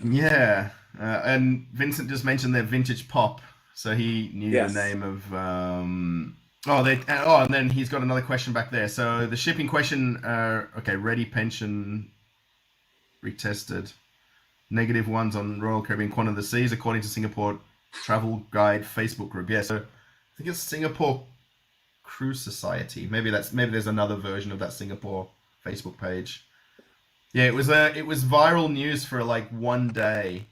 Yeah, and Vincent just mentioned their vintage pop, so he knew the Yes. name of. Oh, they. Oh, and then he's got another question back there. So the ship in question, okay, ready pension retested. Negative ones on Royal Caribbean Quantum of the Seas, according to Singapore Travel Guide Facebook group. Yeah, so I think it's Singapore Cruise Society. Maybe there's another version of that Singapore Facebook page. Yeah, it was viral news for like one day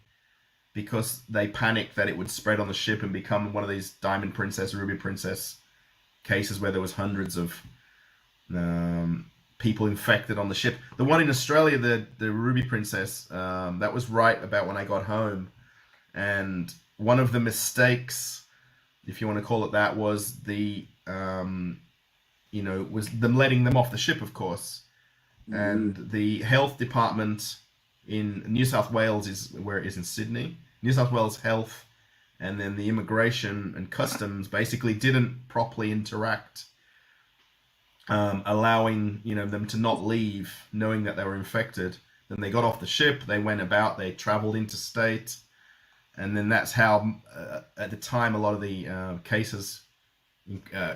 because they panicked that it would spread on the ship and become one of these Diamond Princess, Ruby Princess cases where there was hundreds of people infected on the ship. The one in Australia, the Ruby Princess, that was right about when I got home, and one of the mistakes, if you want to call it that, was was them letting them off the ship, of course, Mm-hmm. and the health department in New South Wales is where it is in Sydney. New South Wales Health, and then the immigration and customs basically didn't properly interact, allowing them to not leave, knowing that they were infected. Then they got off the ship. They went about. They travelled interstate, and then that's how, at the time, a lot of the cases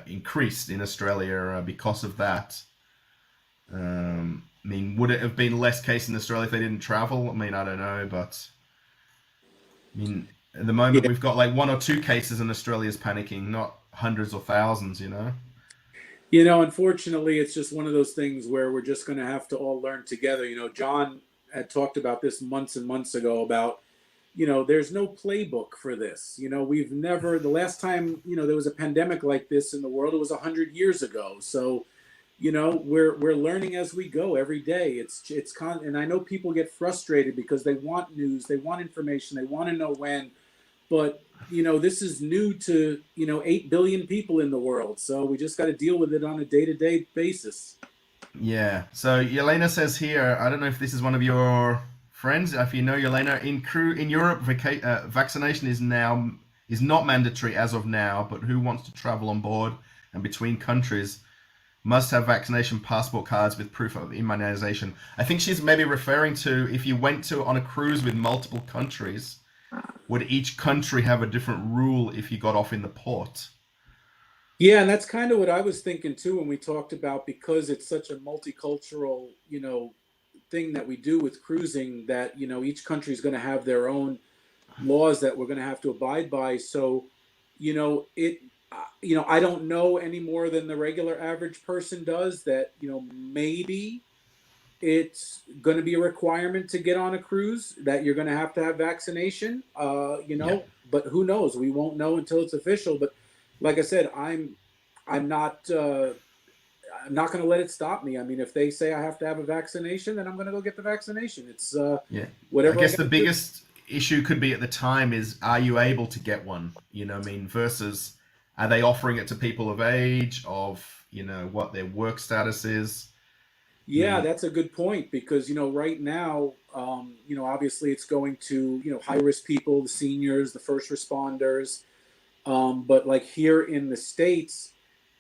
increased in Australia because of that. I mean, would it have been less case in Australia if they didn't travel? I mean, I don't know, but I mean, at the moment Yeah. we've got like one or two cases and Australia's panicking, not hundreds or thousands. Unfortunately, it's just one of those things where we're just going to have to all learn together. John had talked about this months and months ago about, there's no playbook for this. We've never, the last time, there was a pandemic like this in the world, it was 100 years ago. So, we're learning as we go every day. And I know people get frustrated because they want news, they want information, they want to know when, but this is new to 8 billion people in the world, so we just got to deal with it on a day-to-day basis. Yeah. So Yelena says here, I don't know if this is one of your friends. If you know Yelena, in Europe, vaccination is not mandatory as of now. But who wants to travel on board and between countries must have vaccination passport cards with proof of immunization. I think she's maybe referring to if you went to on a cruise with multiple countries, would each country have a different rule if you got off in the port? Yeah, and that's kind of what I was thinking too when we talked about, because it's such a multicultural thing that we do with cruising, that each country is going to have their own laws that we're going to have to abide by. So it I don't know any more than the regular average person does, that maybe it's going to be a requirement to get on a cruise that you're going to have vaccination. Yeah. But who knows? We won't know until it's official. But like I said, I'm not I'm not going to let it stop me. I mean, if they say I have to have a vaccination, then I'm going to go get the vaccination. It's Yeah. I whatever I guess got the to do. biggest issue could be at the time is, are you able to get one? I mean, versus are they offering it to people of age, of, what their work status is? I Yeah, mean, that's a good point, because right now, obviously it's going to high risk people, the seniors, the first responders. But like here in the States,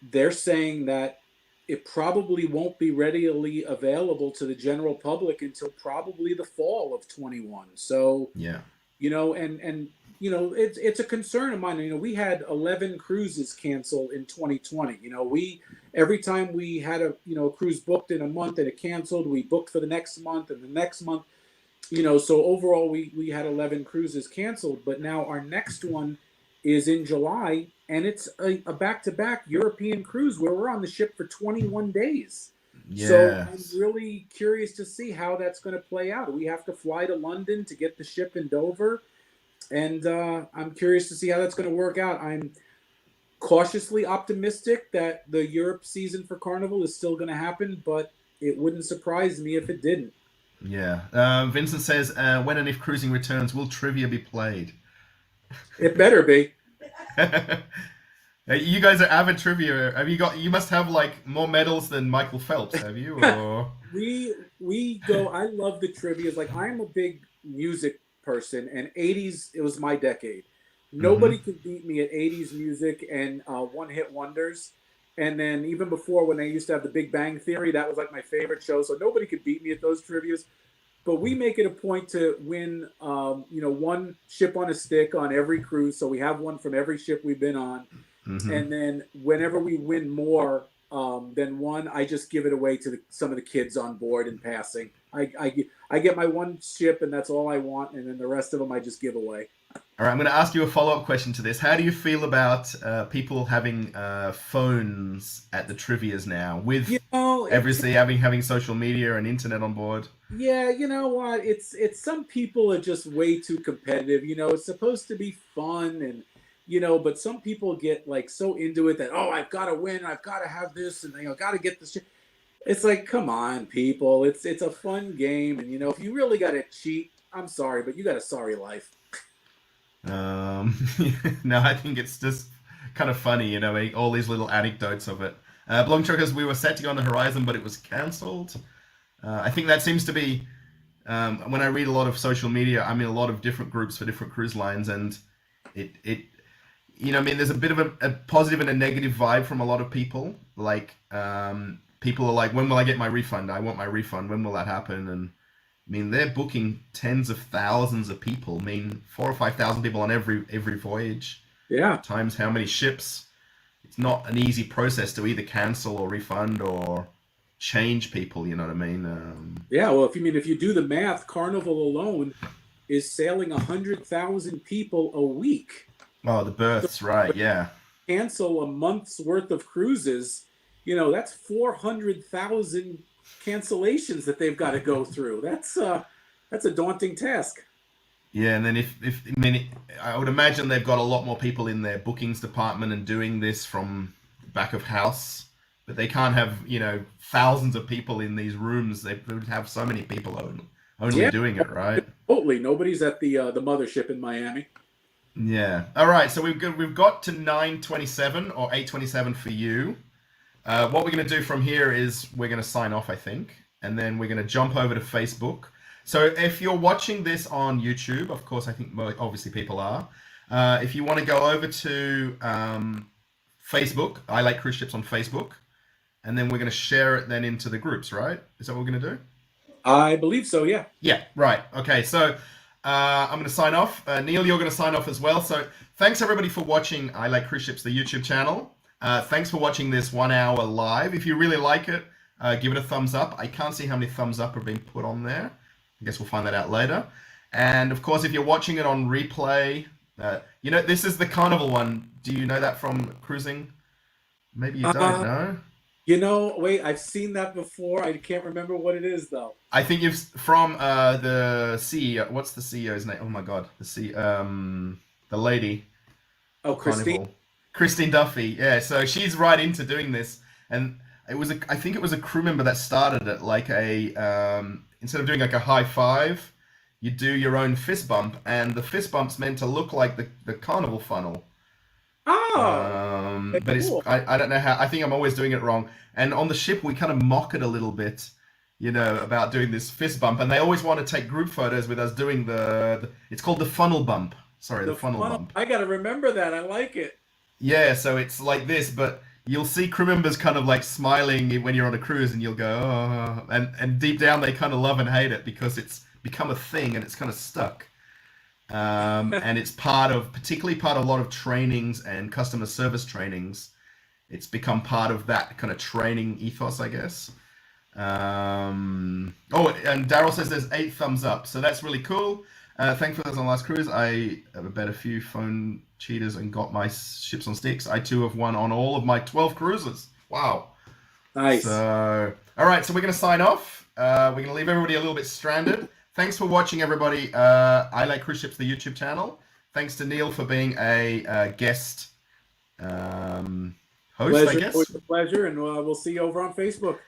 they're saying that it probably won't be readily available to the general public until probably the fall of 21. So, yeah. and it's a concern of mine. We had 11 cruises cancel in 2020. We every time we had a cruise booked in a month and it canceled, we booked for the next month and the next month. So overall we had 11 cruises canceled, but now our next one is in July, and it's a back-to-back European cruise where we're on the ship for 21 days. So I'm Yes. really curious to see how that's going to play out. We have to fly to London to get the ship in Dover, and I'm curious to see how that's going to work out. cautiously optimistic that the Europe season for Carnival is still going to happen, but it wouldn't surprise me if it didn't. Yeah. Vincent says, when and if cruising returns, will trivia be played? It better be. You guys are avid trivia. Have you got? You must have like more medals than Michael Phelps, have you? Or we go. I love the trivia. Like I'm a big music person, and '80s it was my decade. hmm Nobody could beat me at '80s music and one hit wonders. And then even before when they used to have the Big Bang Theory, that was like my favorite show. So nobody could beat me at those trivias. But we make it a point to win, one ship on a stick on every cruise. So we have one from every ship we've been on, hmm and then whenever we win more than one, I just give it away to some of the kids on board in passing. I get my one ship, and that's all I want, and then the rest of them I just give away. All right, I'm going to ask you a follow-up question to this. How do you feel about people having phones at the trivia's now, with You know, it's everything having social media and internet on board? Yeah, you know what? It's some people are just way too competitive. It's supposed to be fun and but some people get like so into it that I've got to win, I've got to have this, and got to get this. It's like, come on, people. It's a fun game, and if you really got to cheat, I'm sorry, but you got a sorry life. Um, no, I think it's just kind of funny, all these little anecdotes of it. Blong Truckers, we were set to go on the horizon, but it was cancelled. I think that seems to be when I read a lot of social media. I'm in a lot of different groups for different cruise lines, and it I mean, there's a bit of a positive and a negative vibe from a lot of people. Like, people are like, when will I get my refund? I want my refund. When will that happen? And I mean, they're booking tens of thousands of people. I mean, 4 or 5 thousand people on every voyage, Yeah. times how many ships. It's not an easy process to either cancel or refund or change people. You know what I mean? Yeah, well, if you do the math, Carnival alone is sailing 100,000 people a week. Oh, the berths, right? Yeah. Cancel a month's worth of cruises, that's 400,000 cancellations that they've got to go through. That's a daunting task. Yeah, and then if I mean, I would imagine they've got a lot more people in their bookings department and doing this from the back of house, but they can't have thousands of people in these rooms. They would have so many people only Yeah, doing it, right? totally. Nobody's at the mothership in Miami. Yeah. All right. So we've got to 9:27 or 8:27 for you. What we're going to do from here is we're going to sign off, I think, and then we're going to jump over to Facebook. So if you're watching this on YouTube, of course, I think obviously people are. If you want to go over to Facebook, I Like Cruise Ships on Facebook, and then we're going to share it then into the groups, right? Is that what we're going to do? I believe so, yeah. Yeah, right. Okay, so I'm going to sign off. Neil, you're going to sign off as well. So thanks everybody for watching I Like Cruise Ships, the YouTube channel. Thanks for watching this 1 hour live. If you really like it, give it a thumbs up. I can't see how many thumbs up are being put on there. I guess we'll find that out later. And of course, if you're watching it on replay, this is the Carnival one. Do you know that from cruising? Maybe you don't Uh, know. Wait, I've seen that before. I can't remember what it is though. I think you've from the CEO. What's the CEO's name? Oh my God, the lady Oh, of Christine. Carnival, Christine Duffy. Yeah, so she's right into doing this, and I think it was a crew member that started it. Like instead of doing like a high five, you do your own fist bump, and the fist bump's meant to look like the Carnival funnel. Oh, But cool. I don't know how. I think I'm always doing it wrong. And on the ship, we kind of mock it a little bit, about doing this fist bump. And they always want to take group photos with us doing it's called the funnel bump. Sorry, the The funnel funnel. bump. I got to remember that. I like it. Yeah, so it's like this, but you'll see crew members kind of like smiling when you're on a cruise, and you'll go, oh, and deep down they kind of love and hate it because it's become a thing and it's kind of stuck. And it's particularly part of a lot of trainings and customer service trainings. It's become part of that kind of training ethos, I guess. And Daryl says there's 8 thumbs up, so that's really cool. Thanks for those on last cruise. I have bet a few phone cheaters and got my ships on sticks. I too have won on all of my 12 cruises. Wow. Nice. So, all right, so we're going to sign off. We're going to leave everybody a little bit stranded. Thanks for watching, everybody. I Like Cruise Ships, the YouTube channel. Thanks to Neil for being a guest host, I Pleasure, guess. always a pleasure, and we'll see you over on Facebook.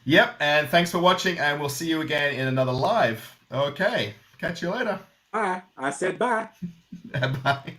Yep, and thanks for watching, and we'll see you again in another live. Okay, catch you later. Bye. I said bye. Bye.